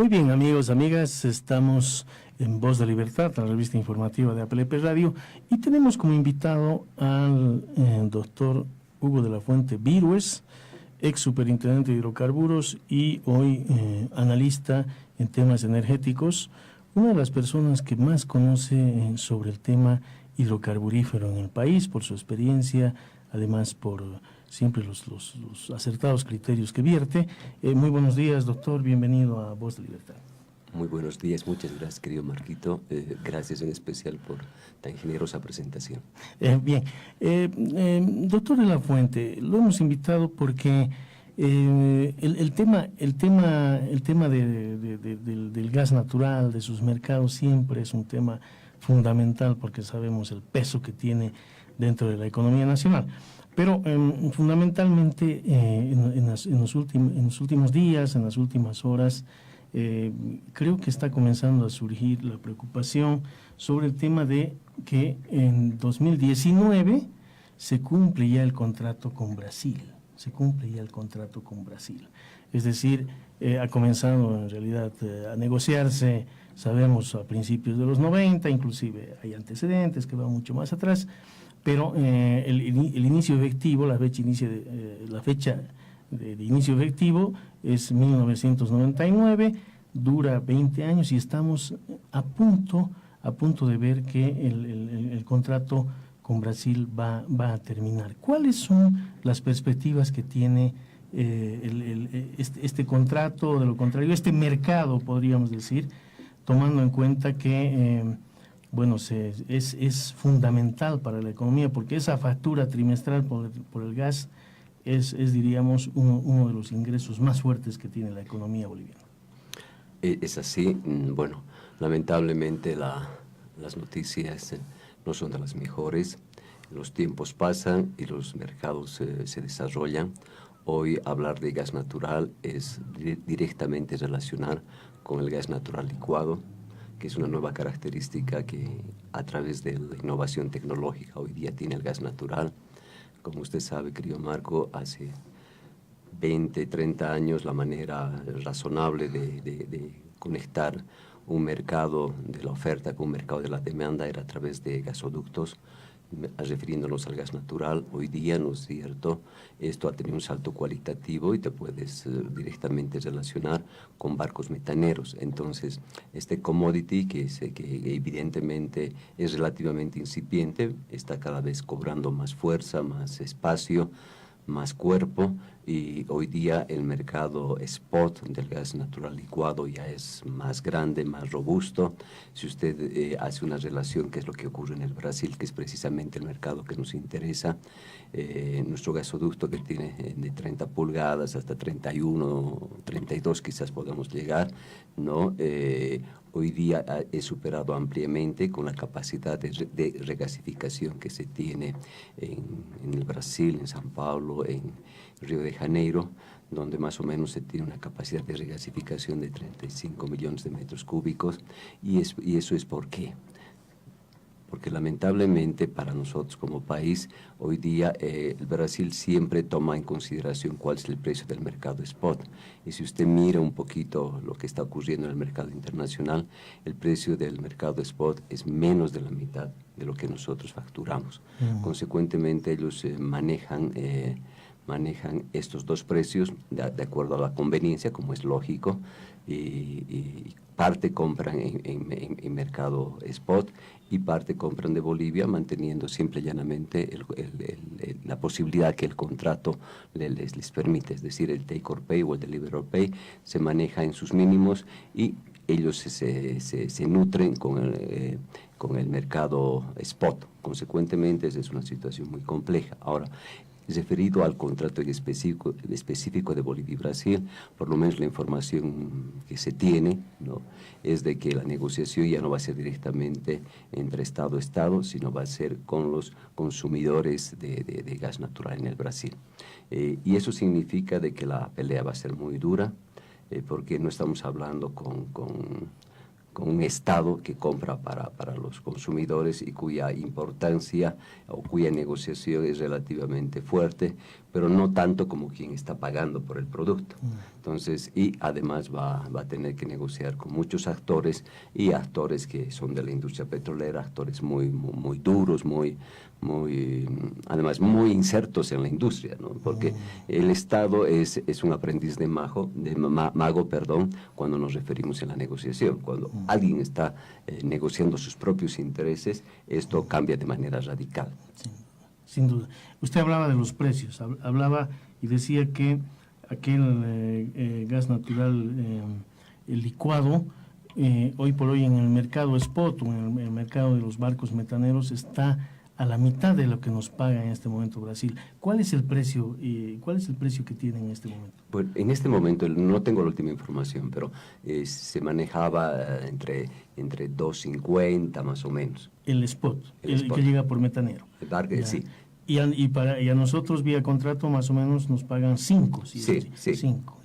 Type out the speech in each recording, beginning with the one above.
Muy bien, amigos, amigas, estamos en Voz de Libertad, la revista informativa de APLP Radio, y tenemos como invitado al doctor Hugo de la Fuente Virués, ex superintendente de hidrocarburos y hoy analista en temas energéticos, una de las personas que más conoce sobre el tema hidrocarburífero en el país, por su experiencia, además por siempre los acertados criterios que vierte. Muy buenos días, doctor, bienvenido a Voz de Libertad. Muy buenos días, muchas gracias, querido Marquito. Gracias en especial por tan generosa presentación. Bien, doctor de la Fuente, lo hemos invitado porque el tema del gas natural, de sus mercados, siempre es un tema fundamental porque sabemos el peso que tiene dentro de la economía nacional. Pero fundamentalmente en los últimos días, en las últimas horas, creo que está comenzando a surgir la preocupación sobre el tema de que en 2019 se cumple ya el contrato con Brasil. Es decir, ha comenzado en realidad a negociarse, sabemos, a principios de los 90, inclusive hay antecedentes que van mucho más atrás, pero el inicio efectivo, la fecha de inicio efectivo es 1999, dura 20 años y estamos a punto de ver que el contrato con Brasil va a terminar. ¿Cuáles son las perspectivas que tiene este contrato, de lo contrario, este mercado, podríamos decir, tomando en cuenta que es fundamental para la economía, porque esa factura trimestral por el gas es diríamos, uno de los ingresos más fuertes que tiene la economía boliviana? Es así. Bueno, lamentablemente las noticias no son de las mejores. Los tiempos pasan y los mercados se desarrollan. Hoy hablar de gas natural es directamente relacionar con el gas natural licuado, que es una nueva característica que a través de la innovación tecnológica hoy día tiene el gas natural. Como usted sabe, querido Marco, hace 20, 30 años la manera razonable de conectar un mercado de la oferta con un mercado de la demanda era a través de gasoductos, refiriéndonos al gas natural. Hoy día, ¿no es cierto?, esto ha tenido un salto cualitativo y te puedes directamente relacionar con barcos metaneros. Entonces, este commodity, que evidentemente es relativamente incipiente, está cada vez cobrando más fuerza, más espacio, más cuerpo, y hoy día el mercado spot del gas natural licuado ya es más grande, más robusto. Si usted hace una relación, que es lo que ocurre en el Brasil, que es precisamente el mercado que nos interesa, nuestro gasoducto, que tiene de 30 pulgadas hasta 31, 32 quizás podamos llegar, ¿no? Hoy día es superado ampliamente con la capacidad de regasificación que se tiene en el Brasil, en São Paulo, en Río de Janeiro, donde más o menos se tiene una capacidad de regasificación de 35 millones de metros cúbicos. Y eso es ¿por qué? Porque lamentablemente para nosotros como país, hoy día el Brasil siempre toma en consideración cuál es el precio del mercado spot. Y si usted mira un poquito lo que está ocurriendo en el mercado internacional, el precio del mercado spot es menos de la mitad de lo que nosotros facturamos. Consecuentemente ellos manejan estos dos precios de acuerdo a la conveniencia, como es lógico, y parte compran en mercado spot y parte compran de Bolivia, manteniendo simple y llanamente la posibilidad que el contrato les permite, es decir, el take or pay o el deliver or pay se maneja en sus mínimos y ellos se nutren con el mercado spot. Consecuentemente, esa es una situación muy compleja. Ahora, referido al contrato específico de Bolivia y Brasil, por lo menos la información que se tiene, ¿no?, es de que la negociación ya no va a ser directamente entre Estado a Estado, sino va a ser con los consumidores de gas natural en el Brasil. Y eso significa de que la pelea va a ser muy dura, porque no estamos hablando con un Estado que compra para los consumidores y cuya importancia o cuya negociación es relativamente fuerte, pero no tanto como quien está pagando por el producto. Entonces, y además va a tener que negociar con muchos actores, y actores que son de la industria petrolera, actores muy duros, además muy insertos en la industria, ¿no? Porque el Estado es un aprendiz de mago, cuando nos referimos a la negociación. Cuando alguien está negociando sus propios intereses, esto cambia de manera radical. Sí, sin duda. Usted hablaba de los precios, hablaba y decía que aquel gas natural licuado, hoy por hoy en el mercado spot o en el mercado de los barcos metaneros está a la mitad de lo que nos paga en este momento Brasil. ¿Cuál es el precio que tiene en este momento? Bueno, en este momento no tengo la última información, pero se manejaba entre 2.50 más o menos. El spot, el que llega por metanero. El barco, sí. Y a nosotros vía contrato más o menos nos pagan 5. Sí. 5.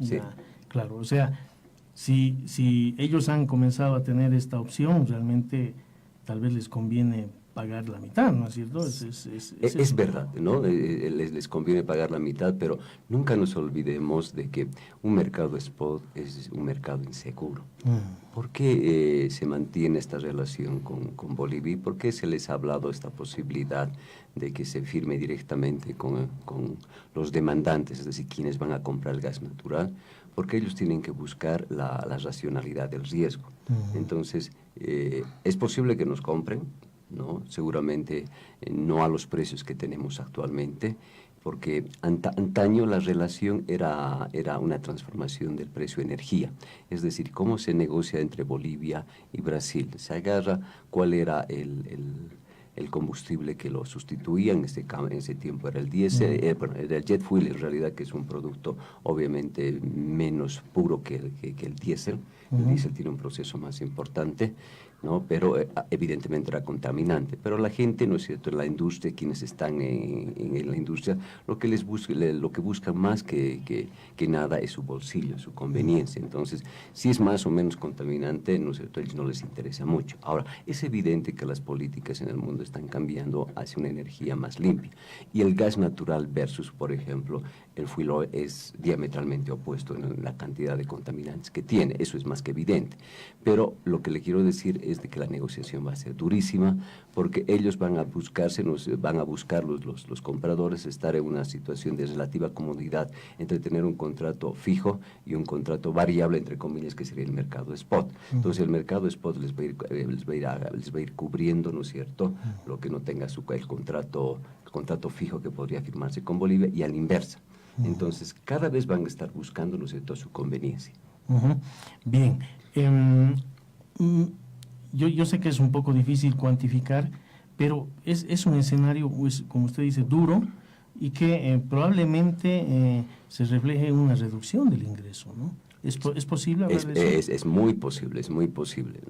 Claro, o sea, si ellos han comenzado a tener esta opción, realmente tal vez les conviene pagar la mitad, ¿no es cierto? Es verdad, ¿no? Les conviene pagar la mitad, pero nunca nos olvidemos de que un mercado spot es un mercado inseguro. ¿Por qué se mantiene esta relación con Bolivia? ¿Por qué se les ha hablado esta posibilidad de que se firme directamente con los demandantes, es decir, quienes van a comprar el gas natural? Porque ellos tienen que buscar la racionalidad del riesgo. Entonces, es posible que nos compren, ¿no? Seguramente no a los precios que tenemos actualmente, porque antaño la relación era una transformación del precio de energía, es decir, cómo se negocia entre Bolivia y Brasil. Se agarra cuál era el combustible que lo sustituía, en ese tiempo era el diésel, era el jet fuel en realidad, que es un producto obviamente menos puro que el diésel. El diésel tiene un proceso más importante, ¿no? Pero evidentemente era contaminante. Pero la gente, ¿no es cierto?, en la industria, quienes están en la industria, lo que buscan más que nada es su bolsillo, su conveniencia. Entonces, si es más o menos contaminante, ¿no es cierto?, a ellos no les interesa mucho. Ahora, es evidente que las políticas en el mundo están cambiando hacia una energía más limpia. Y el gas natural versus, por ejemplo, el fuel oil es diametralmente opuesto en la cantidad de contaminantes que tiene. Eso es más que evidente. Pero lo que le quiero decir es de que la negociación va a ser durísima, porque ellos van a buscar los compradores estar en una situación de relativa comodidad entre tener un contrato fijo y un contrato variable, entre comillas, que sería el mercado spot. Entonces el mercado spot les va a ir cubriendo, ¿no es cierto?, lo que no tenga el contrato fijo que podría firmarse con Bolivia, y a la inversa. Entonces cada vez van a estar buscando, ¿no es cierto?, su conveniencia. Bien. Yo sé que es un poco difícil cuantificar, pero es un escenario, pues, como usted dice, duro, y que probablemente se refleje en una reducción del ingreso, ¿no? ¿Es posible hablar de eso? Es muy posible, es muy posible.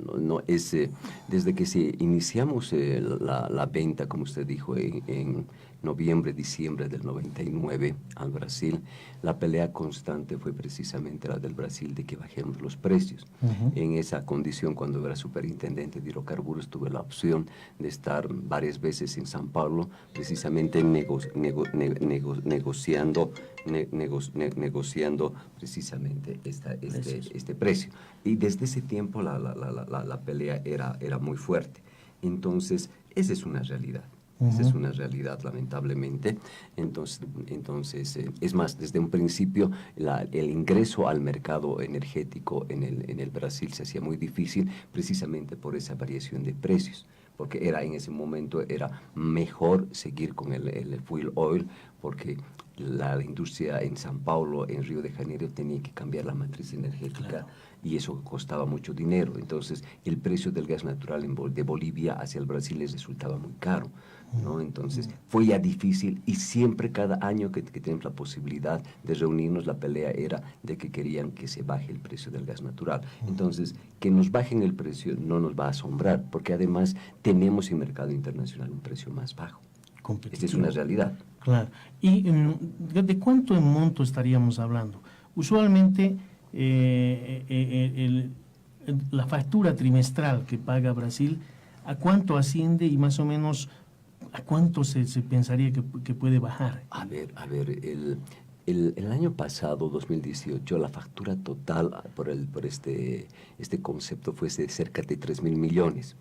Desde que iniciamos la venta, como usted dijo, en noviembre, diciembre del 99 al Brasil, la pelea constante fue precisamente la del Brasil de que bajemos los precios. En esa condición, cuando era superintendente de hidrocarburos, tuve la opción de estar varias veces en San Pablo, precisamente negociando precisamente este precio. Y desde ese tiempo la pelea era muy fuerte. Entonces, esa es una realidad. Esa es una realidad, lamentablemente. Entonces es más, desde un principio el ingreso al mercado energético en el Brasil se hacía muy difícil, precisamente por esa variación de precios, porque en ese momento era mejor seguir con el fuel oil, porque la industria en San Paulo, en Río de Janeiro, tenía que cambiar la matriz energética. Claro. Y eso costaba mucho dinero. Entonces el precio del gas natural de Bolivia hacia el Brasil les resultaba muy caro, ¿no? Entonces fue ya difícil, y siempre, cada año que tenemos la posibilidad de reunirnos, la pelea era de que querían que se baje el precio del gas natural. Entonces, que nos bajen el precio no nos va a asombrar, porque además tenemos en el mercado internacional un precio más bajo. Esta es una realidad. Claro. ¿Y de cuánto en monto estaríamos hablando? Usualmente la factura trimestral que paga Brasil, ¿a cuánto asciende y más o menos a cuánto se pensaría que puede bajar? A ver, el año pasado, 2018, la factura total por este concepto fue de cerca de 3.000 millones.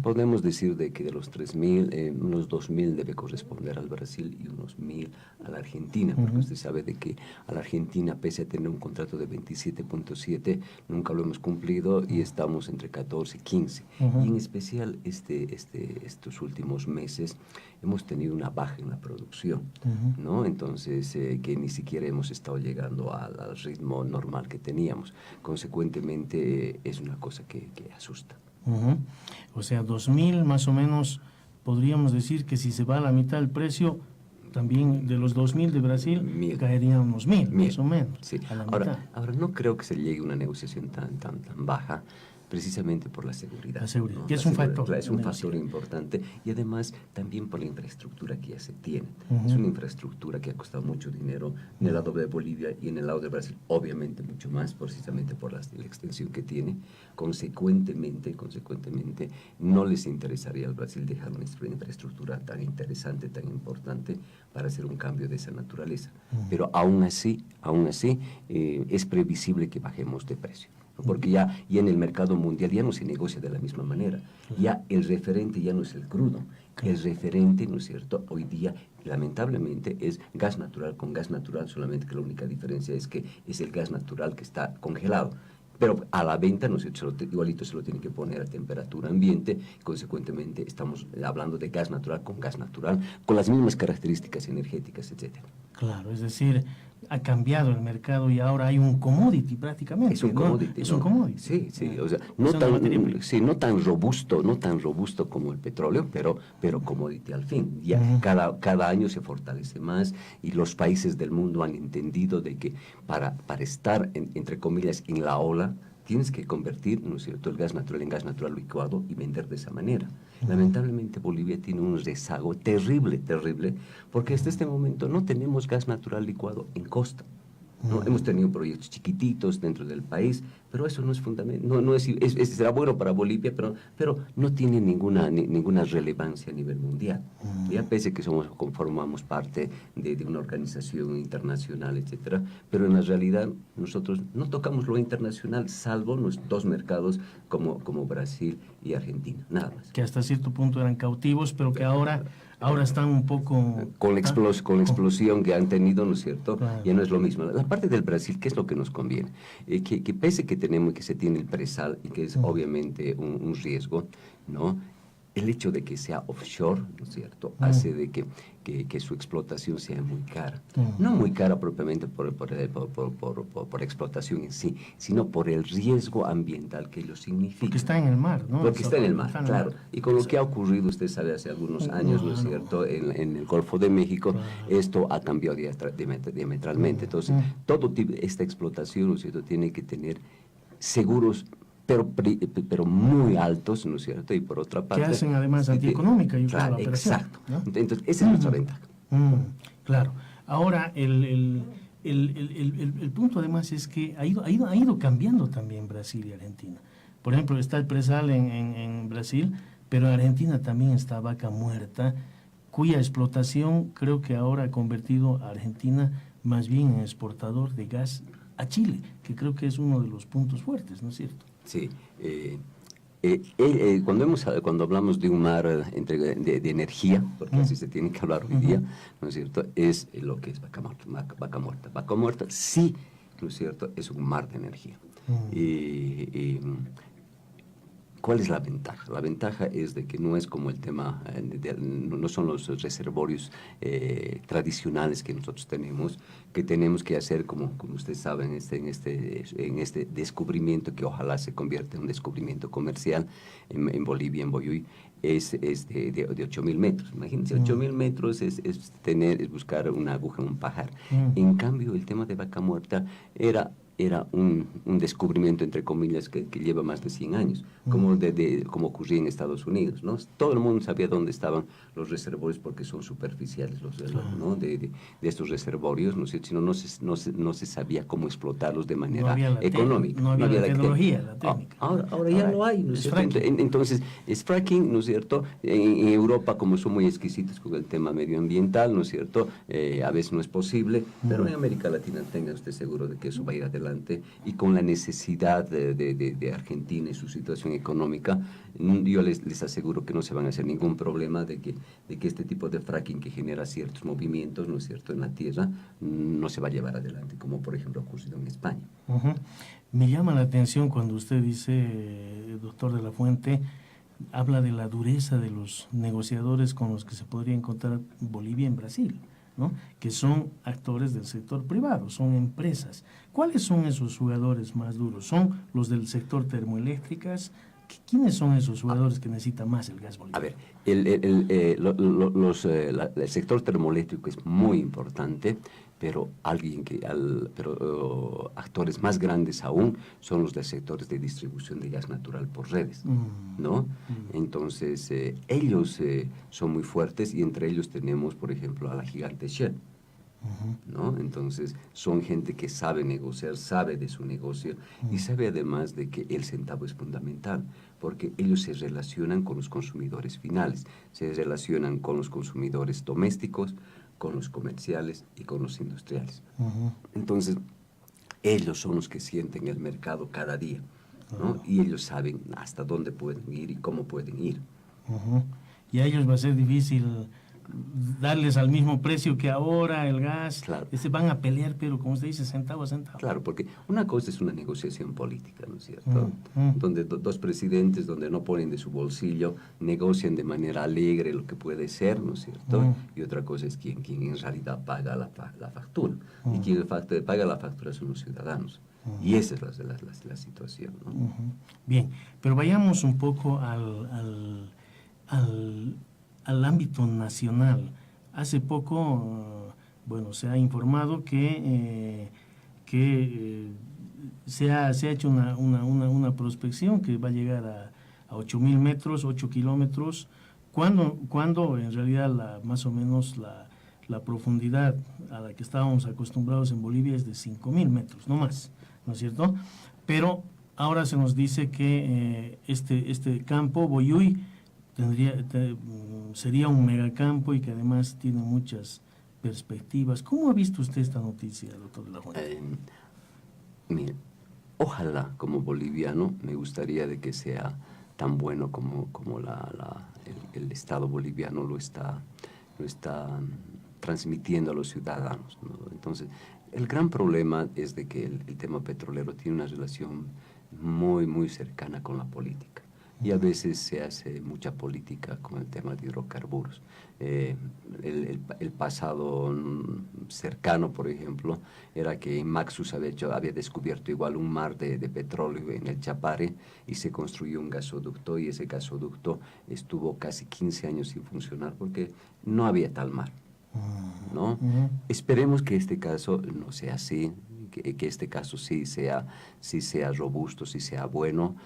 Podemos decir de que de los 3.000, unos 2.000 debe corresponder al Brasil y unos 1.000 a la Argentina, porque usted sabe de que a la Argentina, pese a tener un contrato de 27.7, nunca lo hemos cumplido y estamos entre 14 y 15. Y en especial estos últimos meses hemos tenido una baja en la producción, ¿no? Entonces, que ni siquiera hemos estado llegando al ritmo normal que teníamos. Consecuentemente, es una cosa que asusta. O sea, 2.000 más o menos, podríamos decir que si se va a la mitad del precio, también de los 2.000 de Brasil, caerían unos 1.000, más o menos. Sí. A la mitad. Ahora, no creo que se llegue a una negociación tan baja, precisamente por la seguridad. La seguridad, ¿no? que es un factor. Es un factor importante y además también por la infraestructura que ya se tiene. Es una infraestructura que ha costado mucho dinero en el lado de Bolivia y en el lado de Brasil, obviamente mucho más, precisamente por la extensión que tiene. Consecuentemente, no les interesaría al Brasil dejar una infraestructura tan interesante, tan importante, para hacer un cambio de esa naturaleza. Pero aún así, es previsible que bajemos de precio. Porque ya en el mercado mundial ya no se negocia de la misma manera. Ya el referente ya no es el crudo. El referente, ¿no es cierto?, hoy día, lamentablemente, es gas natural con gas natural, solamente que la única diferencia es que es el gas natural que está congelado. Pero a la venta, ¿no es cierto?, igualito se lo tiene que poner a temperatura ambiente. Consecuentemente, estamos hablando de gas natural, con las mismas características energéticas, etc. Claro, es decir, ha cambiado el mercado y ahora hay un commodity prácticamente. Es un commodity. Es un commodity. Sí, o sea, no tan robusto como el petróleo, pero commodity al fin. Ya cada año se fortalece más y los países del mundo han entendido de que para estar, entre comillas, en la ola, tienes que convertir, ¿no es cierto?, el gas natural en gas natural licuado y vender de esa manera. Lamentablemente Bolivia tiene un rezago terrible, porque hasta este momento no tenemos gas natural licuado en costa. ¿No? Hemos tenido proyectos chiquititos dentro del país, pero eso no es fundamental, será bueno para Bolivia, pero no tiene ninguna relevancia a nivel mundial. Ya pese que conformamos parte de una organización internacional, etcétera, pero en la realidad nosotros no tocamos lo internacional, salvo los dos mercados como Brasil y Argentina, nada más. Que hasta cierto punto eran cautivos, pero que ahora están un poco... Con la explosión que han tenido, ¿no es cierto? Claro. Ya no es lo mismo. La parte del Brasil, ¿qué es lo que nos conviene? Que pese que tenemos, que se tiene el presal, y que es obviamente un riesgo, ¿no? El hecho de que sea offshore, ¿no es cierto?, hace de que su explotación sea muy cara. No muy cara propiamente por explotación en sí, sino por el riesgo ambiental que ello significa. Porque está en el mar, ¿no? Porque está en el mar, claro. Y con lo que ha ocurrido, usted sabe, hace algunos años, ¿no es cierto?, en el Golfo de México, esto ha cambiado diametralmente. Entonces, todo tipo, esta explotación, ¿no es cierto?, tiene que tener seguros pero muy altos, ¿no es cierto? Y por otra parte... Que hacen además antieconómica, yo creo, la operación. Exacto. ¿No? Entonces, esa es nuestra ventaja. Claro. Ahora, el punto además es que ha ido cambiando también Brasil y Argentina. Por ejemplo, está el presal en Brasil, pero en Argentina también está Vaca Muerta, cuya explotación creo que ahora ha convertido a Argentina más bien en exportador de gas a Chile, que creo que es uno de los puntos fuertes, ¿no es cierto? Sí. Cuando hablamos de un mar de energía, porque así se tiene que hablar hoy día, ¿no es cierto?, es lo que es Vaca Muerta. Vaca Muerta sí, ¿no es cierto?, es un mar de energía. ¿Cuál es la ventaja? La ventaja es de que no es como el tema, no son los reservorios tradicionales que nosotros tenemos, que tenemos que hacer, como ustedes saben, en este descubrimiento, que ojalá se convierta en un descubrimiento comercial en Bolivia, en Boyuy, es de 8.000 metros. Imagínense, 8.000 metros es buscar una aguja en un pajar. En cambio, el tema de Vaca Muerta era era un descubrimiento, entre comillas, que lleva más de 100 años, como ocurría en Estados Unidos, ¿no? Todo el mundo sabía dónde estaban los reservorios porque son superficiales, ¿no? de estos reservorios, ¿no es cierto? Sino no se sabía cómo explotarlos de manera económica. No había la tecnología, la técnica. Ahora ya lo hay, ¿no es cierto? Entonces, es fracking, ¿no es cierto? En Europa, como son muy exquisitos con el tema medioambiental, ¿no es cierto? A veces no es posible, pero en América Latina tenga usted seguro de que eso va a ir adelante, y con la necesidad de Argentina y su situación económica, yo les aseguro que no se van a hacer ningún problema de que este tipo de fracking que genera ciertos movimientos, ¿no es cierto?, en la tierra, no se va a llevar adelante, como por ejemplo ha ocurrido en España. Me llama la atención cuando usted dice, doctor de la Fuente, habla de la dureza de los negociadores con los que se podría encontrar Bolivia en Brasil, ¿no? Que son actores del sector privado, son empresas. ¿Cuáles son esos jugadores más duros? ¿Son los del sector termoeléctricas? ¿Quiénes son esos jugadores que necesitan más el gas boliviano? A ver, el sector termoeléctrico es muy importante, pero actores más grandes aún son los de sectores de distribución de gas natural por redes, ¿no? Entonces, ellos son muy fuertes, y entre ellos tenemos, por ejemplo, a la gigante Shell, ¿no? Entonces, son gente que sabe negociar, sabe de su negocio, y sabe además de que el centavo es fundamental, porque ellos se relacionan con los consumidores finales, se relacionan con los consumidores domésticos, con los comerciales y con los industriales. Entonces, ellos son los que sienten el mercado cada día, ¿no? Y ellos saben hasta dónde pueden ir y cómo pueden ir. Y a ellos va a ser difícil darles al mismo precio que ahora el gas. Claro. Van a pelear, pero como usted dice, centavo a centavo. Claro, porque una cosa es una negociación política, ¿no es cierto? Donde dos presidentes, donde no ponen de su bolsillo, negocian de manera alegre lo que puede ser, ¿no es cierto? Y otra cosa es quien en realidad paga la factura. Y quien paga la factura son los ciudadanos. Y esa es la situación, ¿no? Bien, pero vayamos un poco al ámbito nacional. Hace poco, se ha informado que se ha hecho una prospección que va a llegar a 8.000 metros, 8 kilómetros, cuando en realidad más o menos la profundidad a la que estábamos acostumbrados en Bolivia es de 5.000 metros, no más, ¿no es cierto? Pero ahora se nos dice que este campo, Boyuy, sería un megacampo y que además tiene muchas perspectivas. ¿Cómo ha visto usted esta noticia, doctor de la Fuente? Mire, ojalá como boliviano me gustaría de que sea tan bueno como el Estado boliviano lo está transmitiendo a los ciudadanos, ¿no? Entonces, el gran problema es de que el tema petrolero tiene una relación muy, muy cercana con la política. Y a veces se hace mucha política con el tema de hidrocarburos. El pasado cercano, por ejemplo, era que Maxus había descubierto igual un mar de petróleo en el Chapare, y se construyó un gasoducto, y ese gasoducto estuvo casi 15 años sin funcionar porque no había tal mar, ¿no? Esperemos que este caso no sea así, que este caso sí sea robusto, sí sea bueno.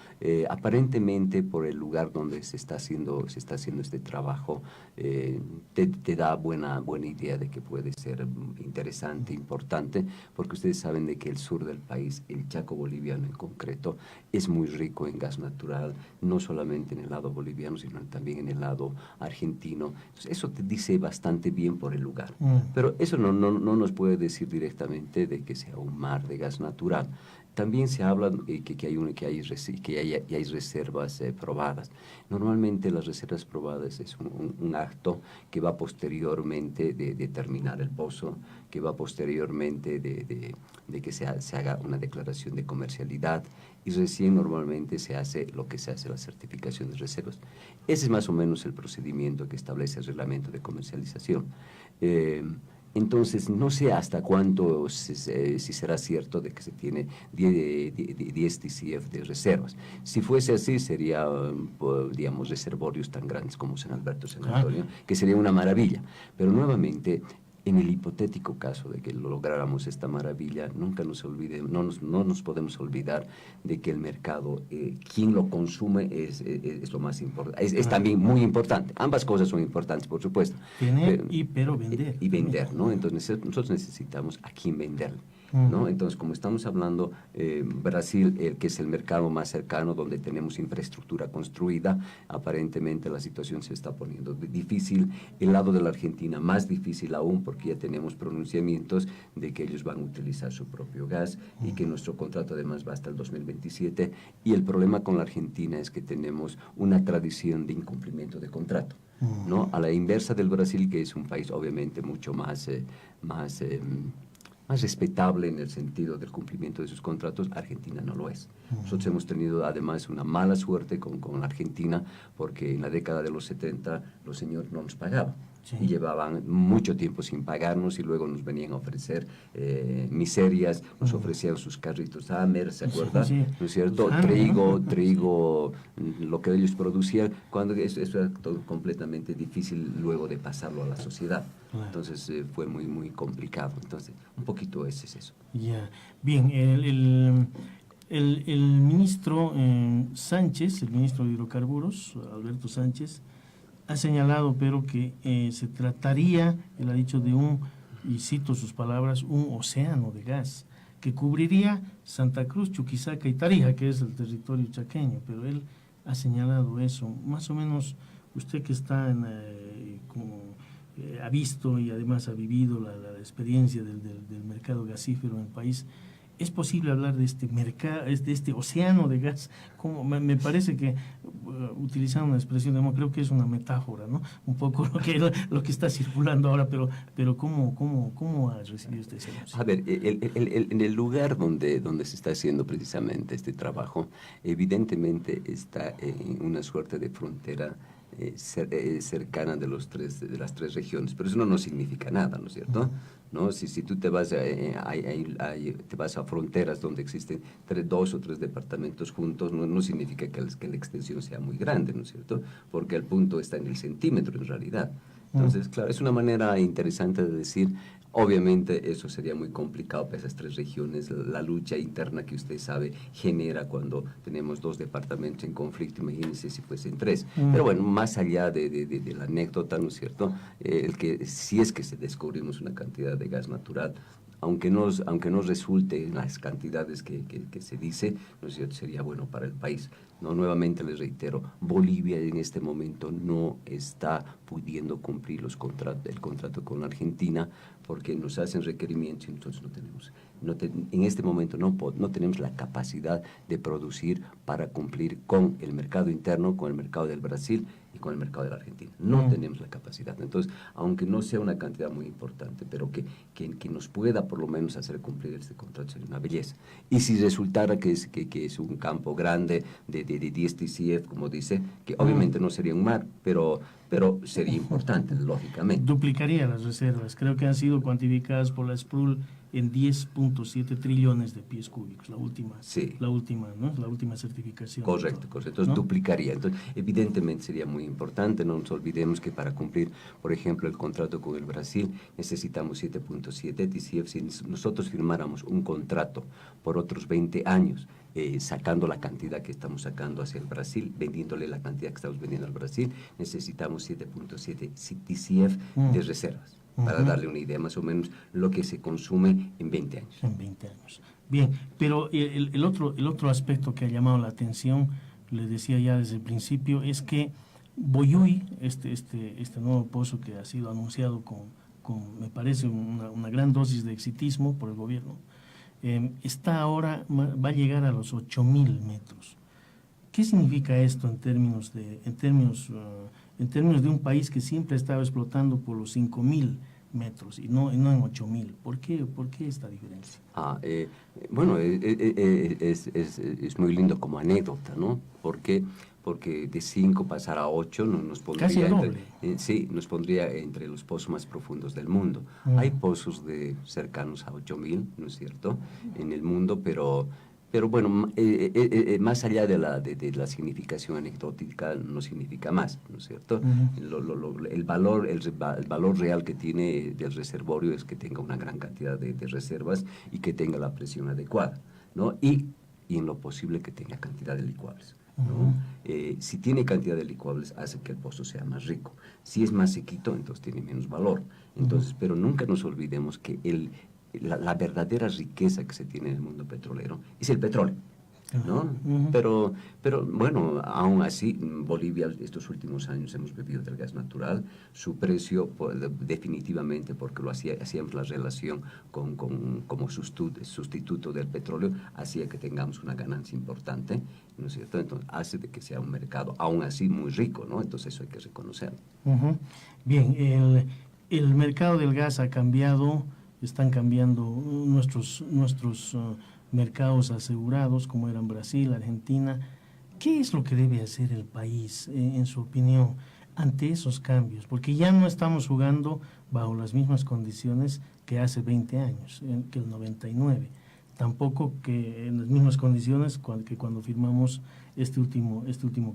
Aparentemente, por el lugar donde se está haciendo este trabajo, te da buena idea de que puede ser interesante, importante, porque ustedes saben de que el sur del país, el Chaco boliviano en concreto, es muy rico en gas natural, no solamente en el lado boliviano, sino también en el lado argentino. Entonces, eso te dice bastante bien por el lugar. Pero eso no nos puede decir directamente de que sea un mar de gas natural. También se habla que hay reservas probadas. Normalmente las reservas probadas es un acto que va posteriormente de terminar el pozo, que va posteriormente de que se haga una declaración de comercialidad, y recién normalmente se hace la certificación de reservas. Ese es más o menos el procedimiento que establece el reglamento de comercialización. Entonces, no sé hasta cuánto, si será cierto de que se tiene 10 TCF de reservas. Si fuese así, sería, reservorios tan grandes como San Alberto, San Antonio, que sería una maravilla. Pero nuevamente, En el hipotético caso de que lográramos esta maravilla, nunca nos olvidemos, no nos podemos olvidar de que el mercado, quien lo consume es lo más importante, es también muy importante. Ambas cosas son importantes, por supuesto. Tener pero vender. Y vender, ¿no? Entonces nosotros necesitamos a quién venderle, ¿no? Entonces, como estamos hablando, Brasil, que es el mercado más cercano donde tenemos infraestructura construida, aparentemente la situación se está poniendo difícil. El lado de la Argentina más difícil aún, porque ya tenemos pronunciamientos de que ellos van a utilizar su propio gas y que nuestro contrato además va hasta el 2027. Y el problema con la Argentina es que tenemos una tradición de incumplimiento de contrato, ¿no? A la inversa del Brasil, que es un país obviamente mucho más respetable en el sentido del cumplimiento de sus contratos, Argentina no lo es. Nosotros hemos tenido además una mala suerte con Argentina, porque en la década de los 70 los señores no nos pagaban. Sí. Y llevaban mucho tiempo sin pagarnos y luego nos venían a ofrecer miserias, nos ofrecían sus carritos Hammer, ¿se acuerda? Sí, sí. ¿No es cierto? Trigo, lo que ellos producían, cuando eso era todo completamente difícil luego de pasarlo a la sociedad. Claro. Entonces fue muy, muy complicado. Entonces, un poquito ese es eso. Ya, bien, el ministro Sánchez, el ministro de Hidrocarburos, Alberto Sánchez, ha señalado, pero que se trataría, él ha dicho, de y cito sus palabras, un océano de gas que cubriría Santa Cruz, Chuquisaca y Tarija, que es el territorio chaqueño, pero él ha señalado eso. Más o menos, usted que está ha visto y además ha vivido la experiencia del mercado gasífero en el país, ¿es posible hablar de este mercado, de este océano de gas? Como me parece que, utilizando una expresión, creo que es una metáfora, ¿no? Un poco lo que está circulando ahora, pero ¿cómo ha recibido usted ese anuncio? A ver, en el lugar donde se está haciendo precisamente este trabajo, evidentemente está en una suerte de frontera cercana de las tres regiones, pero eso no significa nada, ¿no es cierto? ¿No? Si tú te vas a fronteras donde existen 2 o 3 departamentos juntos, no significa que la extensión sea muy grande, ¿no es cierto? Porque el punto está en el centímetro en realidad. Entonces, claro, es una manera interesante de decir, obviamente eso sería muy complicado para esas 3 regiones, la lucha interna que usted sabe genera cuando tenemos 2 departamentos en conflicto, imagínense si fuesen 3. Pero bueno, más allá de la anécdota, ¿no es cierto? Si es que se descubrimos una cantidad de gas natural, aunque no resulte en las cantidades que se dice, ¿no es cierto?, sería bueno para el país. No, nuevamente les reitero, Bolivia en este momento no está pudiendo cumplir el contrato con Argentina porque nos hacen requerimientos y nosotros no tenemos. En este momento no tenemos la capacidad de producir para cumplir con el mercado interno, con el mercado del Brasil y con el mercado de la Argentina. No tenemos la capacidad. Entonces, aunque no sea una cantidad muy importante, pero que nos pueda por lo menos hacer cumplir este contrato sería una belleza. Y si resultara que es un campo grande de 10 TCF, como dice, que obviamente no sería un mar, pero sería importante, lógicamente. Duplicaría las reservas. Creo que han sido cuantificadas por la SPRUL en 10.7 trillones de pies cúbicos, la última, ¿no? La última certificación. Correcto. Entonces, ¿no? Duplicaría. Entonces, evidentemente sería muy importante. No nos olvidemos que para cumplir, por ejemplo, el contrato con el Brasil, necesitamos 7.7 TCF. Si nosotros firmáramos un contrato por otros 20 años, sacando la cantidad que estamos sacando hacia el Brasil, vendiéndole la cantidad que estamos vendiendo al Brasil, necesitamos 7.7 TCF de reservas. Para darle una idea más o menos lo que se consume en 20 años. En 20 años. Bien, pero el otro aspecto que ha llamado la atención, les decía ya desde el principio, es que Boyuy, este nuevo pozo que ha sido anunciado con me parece, una gran dosis de exitismo por el gobierno, está ahora, va a llegar a los 8.000 metros. ¿Qué significa esto en términos de un país que siempre ha estado explotando por los 5.000 metros y no en 8.000? ¿Por qué esta diferencia? Bueno, es muy lindo como anécdota, ¿no? Porque de 5 pasar a 8 nos pondría, casi el doble. Nos pondría entre los pozos más profundos del mundo. Hay pozos cercanos a 8.000, ¿no es cierto?, en el mundo, pero pero bueno, más allá de la significación anecdótica, no significa más, ¿no es cierto? El valor real que tiene del reservorio es que tenga una gran cantidad de reservas y que tenga la presión adecuada, ¿no? Y en lo posible que tenga cantidad de licuables, ¿no? Si tiene cantidad de licuables, hace que el pozo sea más rico. Si es más sequito, entonces tiene menos valor. Entonces, pero nunca nos olvidemos que la verdadera riqueza que se tiene en el mundo petrolero es el petróleo, ¿no? Pero bueno, aún así, Bolivia estos últimos años hemos bebido del gas natural, su precio definitivamente, porque hacíamos la relación como sustituto del petróleo, hacía que tengamos una ganancia importante, ¿no es cierto? Entonces hace de que sea un mercado, aún así, muy rico, ¿no? Entonces eso hay que reconocerlo. Bien, el mercado del gas ha cambiado, están cambiando nuestros mercados asegurados, como eran Brasil, Argentina. ¿Qué es lo que debe hacer el país, en su opinión, ante esos cambios? Porque ya no estamos jugando bajo las mismas condiciones que hace 20 años, que el 99. Tampoco que en las mismas condiciones que cuando firmamos este último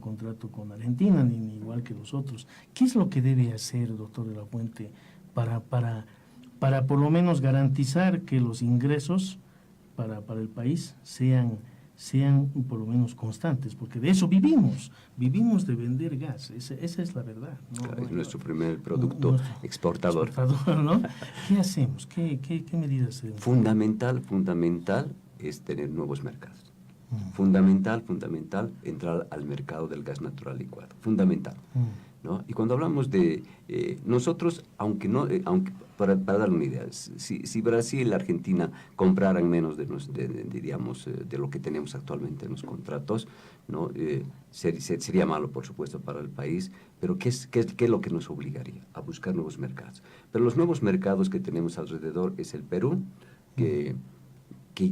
contrato con Argentina, ni igual que los otros. ¿Qué es lo que debe hacer, doctor de la Fuente, para por lo menos garantizar que los ingresos para el país sean por lo menos constantes? Porque de eso vivimos de vender gas, esa es la verdad, ¿no? Claro, es nuestro primer producto exportador, ¿no? ¿Qué hacemos? ¿Qué medidas hacemos? Fundamental es tener nuevos mercados. Fundamental entrar al mercado del gas natural licuado, fundamental, ¿no? Y cuando hablamos de nosotros, aunque para dar una idea, si Brasil y Argentina compraran menos de lo que tenemos actualmente en los contratos, ¿no? Sería malo, por supuesto, para el país, pero ¿qué es lo que nos obligaría? A buscar nuevos mercados. Pero los nuevos mercados que tenemos alrededor es el Perú, que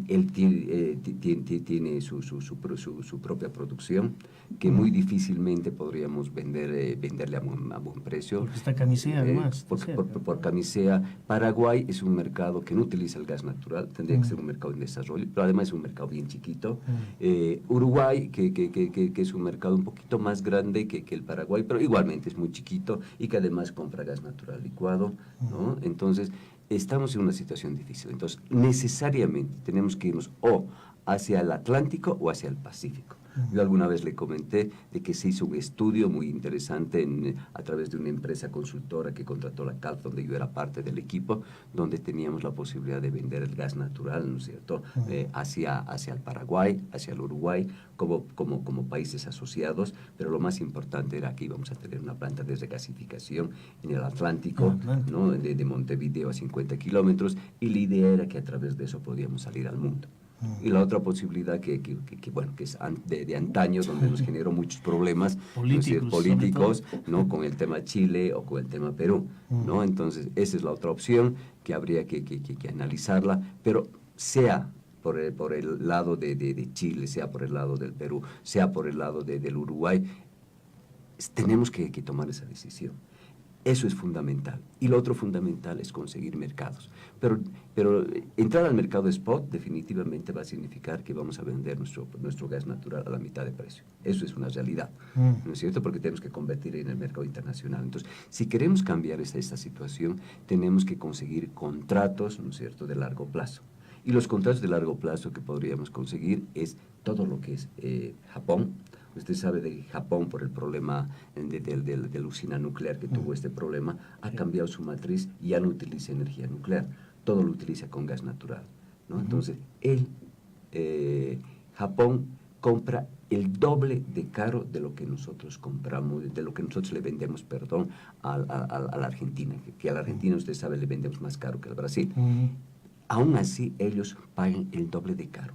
él tiene su propia producción, que muy difícilmente podríamos venderle a buen precio. Porque está Camisea, además. Por Camisea. Paraguay es un mercado que no utiliza el gas natural, tendría que ser un mercado en desarrollo, pero además es un mercado bien chiquito. Uruguay, que es un mercado un poquito más grande que el Paraguay, pero igualmente es muy chiquito y que además compra gas natural licuado, ¿no? Entonces, estamos en una situación difícil. Entonces, necesariamente tenemos que irnos o hacia el Atlántico o hacia el Pacífico. Yo alguna vez le comenté de que se hizo un estudio muy interesante a través de una empresa consultora que contrató la CALF, donde yo era parte del equipo, donde teníamos la posibilidad de vender el gas natural, ¿no es cierto?, hacia el Paraguay, hacia el Uruguay, como países asociados, pero lo más importante era que íbamos a tener una planta de regasificación en el Atlántico, ¿no?, de Montevideo a 50 kilómetros, y la idea era que a través de eso podíamos salir al mundo. Y la otra posibilidad que es de antaño, donde nos generó muchos problemas políticos, ¿no?, con el tema Chile o con el tema Perú, ¿no? Entonces, esa es la otra opción que habría que analizarla, pero sea por el lado de Chile, sea por el lado del Perú, sea por el lado del Uruguay, tenemos que tomar esa decisión. Eso es fundamental. Y lo otro fundamental es conseguir mercados. Pero entrar al mercado spot definitivamente va a significar que vamos a vender nuestro gas natural a la mitad de precio. Eso es una realidad, ¿no es cierto? Porque tenemos que competir en el mercado internacional. Entonces, si queremos cambiar esta situación, tenemos que conseguir contratos, ¿no es cierto?, de largo plazo. Y los contratos de largo plazo que podríamos conseguir es todo lo que es Japón. Usted sabe de Japón, por el problema de la usina nuclear que tuvo este problema, ha cambiado su matriz y ya no utiliza energía nuclear, todo lo utiliza con gas natural, ¿no? Entonces, Japón compra el doble de caro de lo que nosotros compramos, de lo que nosotros le vendemos, a la Argentina, que a la Argentina, usted sabe, le vendemos más caro que al Brasil. Aún así, ellos pagan el doble de caro,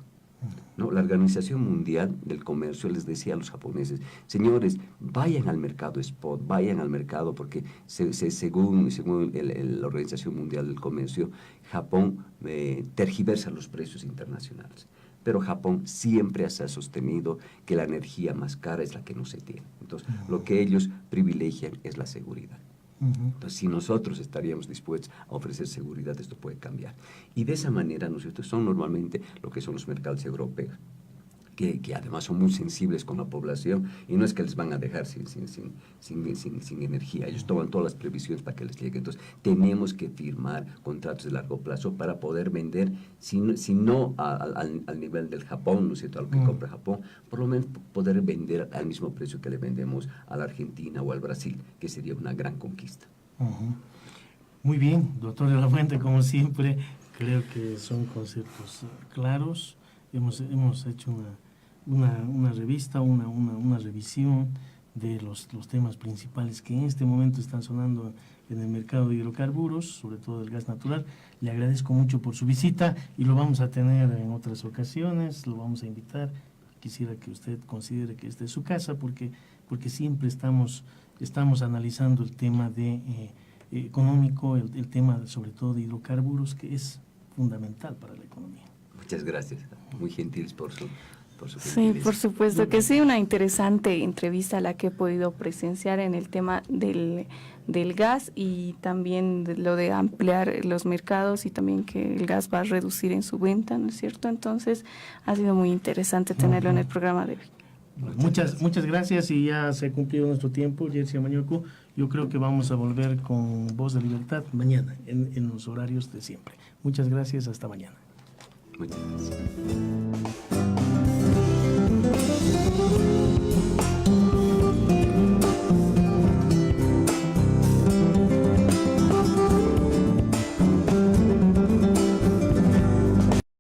¿no? La Organización Mundial del Comercio les decía a los japoneses: señores, vayan al mercado spot, vayan al mercado, porque según la Organización Mundial del Comercio, Japón tergiversa los precios internacionales. Pero Japón siempre se ha sostenido que la energía más cara es la que no se tiene. Entonces, lo que ellos privilegian es la seguridad. Entonces, si nosotros estaríamos dispuestos a ofrecer seguridad, esto puede cambiar. Y de esa manera, ¿no es cierto?, son normalmente lo que son los mercados europeos. que además son muy sensibles con la población, y no es que les van a dejar sin energía. Ellos toman todas las previsiones para que les llegue. Entonces, tenemos que firmar contratos de largo plazo para poder vender, si no al nivel del Japón, ¿no es cierto?, a lo que compra Japón, por lo menos poder vender al mismo precio que le vendemos a la Argentina o al Brasil, que sería una gran conquista. Muy bien, doctor de la Fuente, como siempre, creo que son conceptos claros. Hemos hecho una revista, una revisión de los temas principales que en este momento están sonando en el mercado de hidrocarburos, sobre todo el gas natural. Le agradezco mucho por su visita y lo vamos a tener en otras ocasiones, lo vamos a invitar. Quisiera que usted considere que esta es su casa, porque siempre estamos analizando el tema económico, el tema sobre todo de hidrocarburos, que es fundamental para la economía. Muchas gracias, muy gentiles por su Sí, por supuesto que sí, una interesante entrevista la que he podido presenciar en el tema del gas, y también de lo de ampliar los mercados, y también que el gas va a reducir en su venta, ¿no es cierto? Entonces ha sido muy interesante tenerlo en el programa de hoy. Muchas gracias, y ya se ha cumplido nuestro tiempo, Jerzy Amañuco. Yo creo que vamos a volver con Voz de Libertad mañana en los horarios de siempre. Muchas gracias, hasta mañana. Muchas gracias.